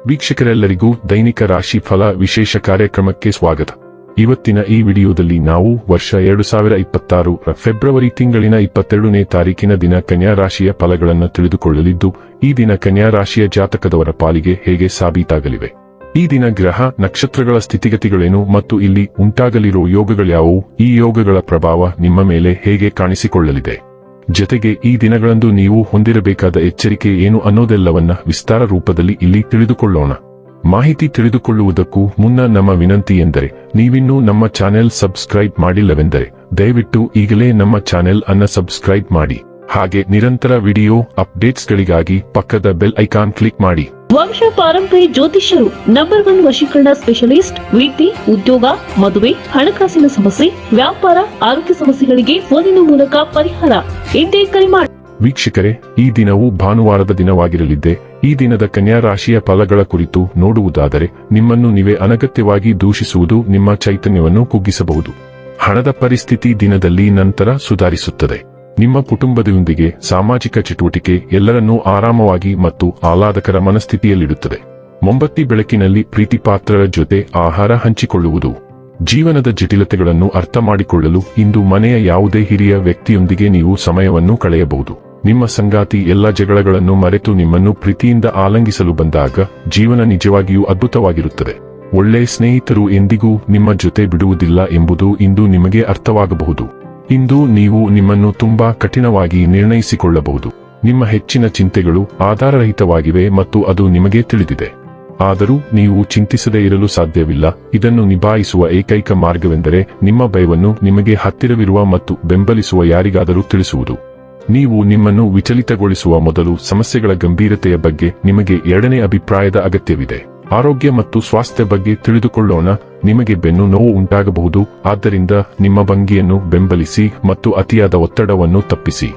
ವೀಕ್ಷಕರೆಲ್ಲರಿಗೂ ದೈನಿಕ ರಾಶಿ ಫಲ ವಿಶೇಷ ಕಾರ್ಯಕ್ರಮಕ್ಕೆ ಸ್ವಾಗತ. ಇವತ್ತಿನ ಈ ವಿಡಿಯೋದಲ್ಲಿ ನಾವು ವರ್ಷ 2026 ಫೆಬ್ರವರಿ ತಿಂಗಳಿನ 22ನೇ ತಾರೀಕಿನ ದಿನ ಕನ್ಯಾ ರಾಶಿಯ ಫಲಗಳನ್ನು ತಿಳಿದುಕೊಳ್ಳಲಿದ್ದು, ಈ ದಿನ ಕನ್ಯಾ ರಾಶಿಯ ಜಾತಕದವರ ಪಾಲಿಗೆ ಹೇಗೆ ಸಾಬೀತಾಗಲಿವೆ, ಈ ದಿನ ಗ್ರಹ ನಕ್ಷತ್ರಗಳ ಸ್ಥಿತಿಗತಿಗಳೇನು ಮತ್ತು ಇಲ್ಲಿ ಉಂಟಾಗಲಿರುವ ಯೋಗಗಳ್ಯಾವುವು, ಈ ಯೋಗಗಳ ಪ್ರಭಾವ ನಿಮ್ಮ ಮೇಲೆ ಹೇಗೆ ಕಾಣಿಸಿಕೊಳ್ಳಲಿದೆ, ಜೊತೆಗೆ ಈ ದಿನಗಳಂದು ನೀವು ಹೊಂದಿರಬೇಕಾದ ಎಚ್ಚರಿಕೆ ಏನು ಅನ್ನೋದೆಲ್ಲವನ್ನ ವಿಸ್ತಾರ ರೂಪದಲ್ಲಿ ಇಲ್ಲಿ ತಿಳಿದುಕೊಳ್ಳೋಣ. ಮಾಹಿತಿ ತಿಳಿದುಕೊಳ್ಳುವುದಕ್ಕೂ ಮುನ್ನ ನಮ್ಮ ವಿನಂತಿ ಎಂದರೆ, ನೀವಿನ್ನೂ ನಮ್ಮ ಚಾನೆಲ್ ಸಬ್ಸ್ಕ್ರೈಬ್ ಮಾಡಿಲ್ಲವೆಂದರೆ ದಯವಿಟ್ಟು ಈಗಲೇ ನಮ್ಮ ಚಾನೆಲ್ ಅನ್ನು ಸಬ್ಸ್ಕ್ರೈಬ್ ಮಾಡಿ. ಹಾಗೆ ನಿರಂತರ ವಿಡಿಯೋ ಅಪ್ಡೇಟ್ಸ್ಗಳಿಗಾಗಿ ಪಕ್ಕದ ಬೆಲ್ ಐಕಾನ್ ಕ್ಲಿಕ್ ಮಾಡಿ. ವಂಶ ಪಾರಂಪರ್ಯ ಜ್ಯೋತಿಷ್ಯರು ನಂಬರ್ 1 ವಶೀಕರಣ ಸ್ಪೆಷಲಿಸ್ಟ್. ವೃತ್ತಿ, ಉದ್ಯೋಗ, ಮದುವೆ, ಹಣಕಾಸಿನ ಸಮಸ್ಯೆ, ವ್ಯಾಪಾರ, ಆರೋಗ್ಯ ಸಮಸ್ಯೆಗಳಿಗೆ ಫೋನಿನ ಮೂಲಕ ಪರಿಹಾರ. ಇಂದೇ ಕರೆ ಮಾಡಿ. ವೀಕ್ಷಕರೇ, ಈ ದಿನವು ಭಾನುವಾರದ ದಿನವಾಗಿರಲಿದ್ದೆ. ಈ ದಿನದ ಕನ್ಯಾ ರಾಶಿಯ ಫಲಗಳ ಕುರಿತು ನೋಡುವುದಾದರೆ, ನಿಮ್ಮನ್ನು ನೀವೇ ಅನಗತ್ಯವಾಗಿ ದೂಷಿಸುವುದು ನಿಮ್ಮ ಚೈತನ್ಯವನ್ನು ಕುಗ್ಗಿಸಬಹುದು. ಹಣದ ಪರಿಸ್ಥಿತಿ ದಿನದಲ್ಲಿ ನಂತರ ಸುಧಾರಿಸುತ್ತದೆ. ನಿಮ್ಮ ಕುಟುಂಬದೊಂದಿಗೆ ಸಾಮಾಜಿಕ ಚಟುವಟಿಕೆ ಎಲ್ಲರನ್ನೂ ಆರಾಮವಾಗಿ ಮತ್ತು ಆಹ್ಲಾದಕರ ಮನಸ್ಥಿತಿಯಲ್ಲಿಡುತ್ತದೆ. ಮೊಂಬತ್ತಿ ಬೆಳಕಿನಲ್ಲಿ ಪ್ರೀತಿಪಾತ್ರರ ಜೊತೆ ಆಹಾರ ಹಂಚಿಕೊಳ್ಳುವುದು. ಜೀವನದ ಜಟಿಲತೆಗಳನ್ನು ಅರ್ಥ ಮಾಡಿಕೊಳ್ಳಲು ಇಂದು ಮನೆಯ ಯಾವುದೇ ಹಿರಿಯ ವ್ಯಕ್ತಿಯೊಂದಿಗೆ ನೀವು ಸಮಯವನ್ನು ಕಳೆಯಬಹುದು. ನಿಮ್ಮ ಸಂಗಾತಿ ಎಲ್ಲ ಜಗಳಗಳನ್ನು ಮರೆತು ನಿಮ್ಮನ್ನು ಪ್ರೀತಿಯಿಂದ ಆಲಂಗಿಸಲು ಬಂದಾಗ ಜೀವನ ನಿಜವಾಗಿಯೂ ಅದ್ಭುತವಾಗಿರುತ್ತದೆ. ಒಳ್ಳೆ ಸ್ನೇಹಿತರು ಎಂದಿಗೂ ನಿಮ್ಮ ಜೊತೆ ಬಿಡುವುದಿಲ್ಲ ಎಂಬುದು ಇಂದು ನಿಮಗೆ ಅರ್ಥವಾಗಬಹುದು. ಇಂದು ನೀವು ನಿಮ್ಮನ್ನು ತುಂಬಾ ಕಠಿಣವಾಗಿ ನಿರ್ಣಯಿಸಿಕೊಳ್ಳಬಹುದು. ನಿಮ್ಮ ಹೆಚ್ಚಿನ ಚಿಂತೆಗಳು ಆಧಾರರಹಿತವಾಗಿವೆ ಮತ್ತು ಅದು ನಿಮಗೆ ತಿಳಿದಿದೆ. ಆದರೂ ನೀವು ಚಿಂತಿಸದೇ ಇರಲು ಸಾಧ್ಯವಿಲ್ಲ. ಇದನ್ನು ನಿಭಾಯಿಸುವ ಏಕೈಕ ಮಾರ್ಗವೆಂದರೆ ನಿಮ್ಮ ಭಯವನ್ನು ನಿಮಗೆ ಹತ್ತಿರವಿರುವ ಮತ್ತು ಬೆಂಬಲಿಸುವ ಯಾರಿಗಾದರೂ ತಿಳಿಸುವುದು. ನೀವು ನಿಮ್ಮನ್ನು ವಿಚಲಿತಗೊಳಿಸುವ ಮೊದಲು ಸಮಸ್ಯೆಗಳ ಗಂಭೀರತೆಯ ಬಗ್ಗೆ ನಿಮಗೆ ಎರಡನೇ ಅಭಿಪ್ರಾಯದ ಅಗತ್ಯವಿದೆ. ಆರೋಗ್ಯ ಮತ್ತು ಸ್ವಾಸ್ಥ್ಯ ಬಗ್ಗೆ ತಿಳಿದುಕೊಳ್ಳೋಣ. ನಿಮಗೆ ಬೆನ್ನು ನೋವು ಉಂಟಾಗಬಹುದು, ಆದ್ದರಿಂದ ನಿಮ್ಮ ಭಂಗಿಯನ್ನು ಬೆಂಬಲಿಸಿ ಮತ್ತು ಅತಿಯಾದ ಒತ್ತಡವನ್ನು ತಪ್ಪಿಸಿ.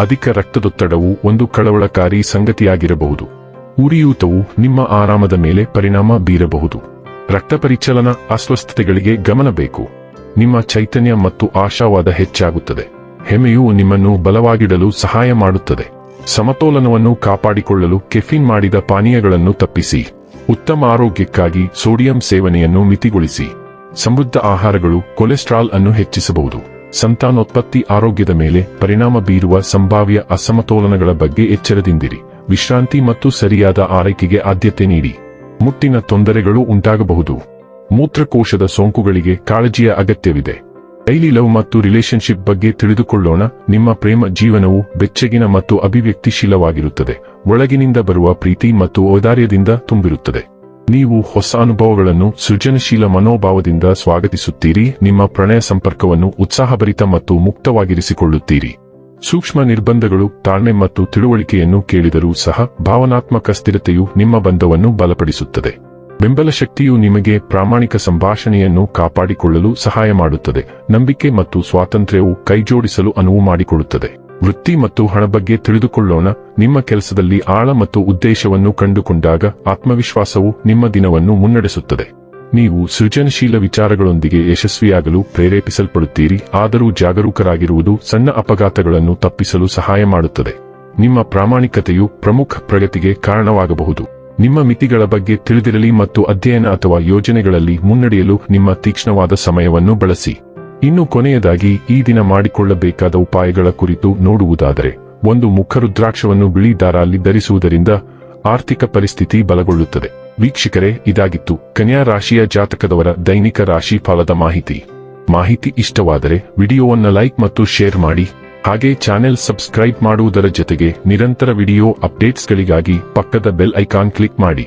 ಅಧಿಕ ರಕ್ತದೊತ್ತಡವು ಒಂದು ಕಳವಳಕಾರಿ ಸಂಗತಿಯಾಗಿರಬಹುದು. ಉರಿಯೂತವು ನಿಮ್ಮ ಆರಾಮದ ಮೇಲೆ ಪರಿಣಾಮ ಬೀರಬಹುದು. ರಕ್ತ ಪರಿಚಲನ ಅಸ್ವಸ್ಥತೆಗಳಿಗೆ ಗಮನ ಬೇಕು. ನಿಮ್ಮ ಚೈತನ್ಯ ಮತ್ತು ಆಶಾವಾದ ಹೆಚ್ಚಾಗುತ್ತದೆ. ಹೆಮ್ಮೆಯು ನಿಮ್ಮನ್ನು ಬಲವಾಗಿಡಲು ಸಹಾಯ ಮಾಡುತ್ತದೆ. ಸಮತೋಲನವನ್ನು ಕಾಪಾಡಿಕೊಳ್ಳಲು ಕೆಫಿನ್ ಮಾಡಿದ ಪಾನೀಯಗಳನ್ನು ತಪ್ಪಿಸಿ. ಉತ್ತಮ ಆರೋಗ್ಯಕ್ಕಾಗಿ ಸೋಡಿಯಂ ಸೇವನೆಯನ್ನು ಮಿತಿಗೊಳಿಸಿ. ಸಮೃದ್ಧ ಆಹಾರಗಳು ಕೊಲೆಸ್ಟ್ರಾಲ್ ಅನ್ನು ಹೆಚ್ಚಿಸಬಹುದು. ಸಂತಾನೋತ್ಪತ್ತಿ ಆರೋಗ್ಯದ ಮೇಲೆ ಪರಿಣಾಮ ಬೀರುವ ಸಂಭಾವ್ಯ ಅಸಮತೋಲನಗಳ ಬಗ್ಗೆ ಎಚ್ಚರದಿಂದಿರಿ. ವಿಶ್ರಾಂತಿ ಮತ್ತು ಸರಿಯಾದ ಆರೈಕೆಗೆ ಆದ್ಯತೆ ನೀಡಿ. ಮುಟ್ಟಿನ ತೊಂದರೆಗಳು ಉಂಟಾಗಬಹುದು. ಮೂತ್ರಕೋಶದ ಸೋಂಕುಗಳಿಗೆ ಕಾಳಜಿಯ ಅಗತ್ಯವಿದೆ. ಡೈಲಿ ಲವ್ ಮತ್ತು ರಿಲೇಶನ್ಶಿಪ್ ಬಗ್ಗೆ ತಿಳಿದುಕೊಳ್ಳೋಣ. ನಿಮ್ಮ ಪ್ರೇಮ ಜೀವನವು ಬೆಚ್ಚಗಿನ ಮತ್ತು ಅಭಿವ್ಯಕ್ತಿಶೀಲವಾಗಿರುತ್ತದೆ. ಒಳಗಿನಿಂದ ಬರುವ ಪ್ರೀತಿ ಮತ್ತು ಔದಾರ್ಯದಿಂದ ತುಂಬಿರುತ್ತದೆ. ನೀವು ಹೊಸ ಅನುಭವಗಳನ್ನು ಸೃಜನಶೀಲ ಮನೋಭಾವದಿಂದ ಸ್ವಾಗತಿಸುತ್ತೀರಿ. ನಿಮ್ಮ ಪ್ರಣಯ ಸಂಪರ್ಕವನ್ನು ಉತ್ಸಾಹಭರಿತ ಮತ್ತು ಮುಕ್ತವಾಗಿರಿಸಿಕೊಳ್ಳುತ್ತೀರಿ. ಸೂಕ್ಷ್ಮ ನಿರ್ಬಂಧಗಳು, ತಾಳ್ಮೆ ಮತ್ತು ತಿಳುವಳಿಕೆಯನ್ನು ಕೇಳಿದರೂ ಸಹ ಭಾವನಾತ್ಮಕ ಸ್ಥಿರತೆಯು ನಿಮ್ಮ ಬಂಧವನ್ನು ಬಲಪಡಿಸುತ್ತದೆ. ಬೆಂಬಲ ಶಕ್ತಿಯು ನಿಮಗೆ ಪ್ರಾಮಾಣಿಕ ಸಂಭಾಷಣೆಯನ್ನು ಕಾಪಾಡಿಕೊಳ್ಳಲು ಸಹಾಯ ಮಾಡುತ್ತದೆ. ನಂಬಿಕೆ ಮತ್ತು ಸ್ವಾತಂತ್ರ್ಯವು ಕೈಜೋಡಿಸಲು ಅನುವು ಮಾಡಿಕೊಡುತ್ತದೆ. ವೃತ್ತಿ ಮತ್ತು ಹಣ ಬಗ್ಗೆ ತಿಳಿದುಕೊಳ್ಳೋಣ. ನಿಮ್ಮ ಕೆಲಸದಲ್ಲಿ ಆಳ ಮತ್ತು ಉದ್ದೇಶವನ್ನು ಕಂಡುಕೊಂಡಾಗ ಆತ್ಮವಿಶ್ವಾಸವು ನಿಮ್ಮ ದಿನವನ್ನು ಮುನ್ನಡೆಸುತ್ತದೆ. ನೀವು ಸೃಜನಶೀಲ ವಿಚಾರಗಳೊಂದಿಗೆ ಯಶಸ್ವಿಯಾಗಲು ಪ್ರೇರೇಪಿಸಲ್ಪಡುತ್ತೀರಿ. ಆದರೂ ಜಾಗರೂಕರಾಗಿರುವುದು ಸಣ್ಣ ಅಪಘಾತಗಳನ್ನು ತಪ್ಪಿಸಲು ಸಹಾಯ ಮಾಡುತ್ತದೆ. ನಿಮ್ಮ ಪ್ರಾಮಾಣಿಕತೆಯು ಪ್ರಮುಖ ಪ್ರಗತಿಗೆ ಕಾರಣವಾಗಬಹುದು. ನಿಮ್ಮ ಮಿತಿಗಳ ಬಗ್ಗೆ ತಿಳಿದಿರಲಿ ಮತ್ತು ಅಧ್ಯಯನ ಅಥವಾ ಯೋಜನೆಗಳಲ್ಲಿ ಮುನ್ನಡೆಯಲು ನಿಮ್ಮ ತೀಕ್ಷ್ಣವಾದ ಸಮಯವನ್ನು ಬಳಸಿ. ಇನ್ನು ಕೊನೆಯದಾಗಿ ಈ ದಿನ ಮಾಡಿಕೊಳ್ಳಬೇಕಾದ ಉಪಾಯಗಳ ಕುರಿತು ನೋಡುವುದಾದರೆ, ಒಂದು ಮುಖರುದ್ರಾಕ್ಷವನ್ನು ಬಿಳಿ ದಾರಲ್ಲಿ ಧರಿಸುವುದರಿಂದ ಆರ್ಥಿಕ ಪರಿಸ್ಥಿತಿ ಬಲಗೊಳ್ಳುತ್ತದೆ. ವೀಕ್ಷಕರೇ, ಇದಾಗಿತ್ತು ಕನ್ಯಾ ರಾಶಿಯ ಜಾತಕದವರ ದೈನಿಕ ರಾಶಿ ಫಲದ ಮಾಹಿತಿ ಇಷ್ಟವಾದರೆ ವಿಡಿಯೋವನ್ನು ಲೈಕ್ ಮತ್ತು ಶೇರ್ ಮಾಡಿ. ಹಾಗೆ ಚಾನೆಲ್ ಸಬ್ಸ್ಕ್ರೈಬ್ ಮಾಡುವುದರ ಜೊತೆಗೆ ನಿರಂತರ ವಿಡಿಯೋ ಅಪ್ಡೇಟ್ಸ್ಗಳಿಗಾಗಿ ಪಕ್ಕದ ಬೆಲ್ ಐಕಾನ್ ಕ್ಲಿಕ್ ಮಾಡಿ.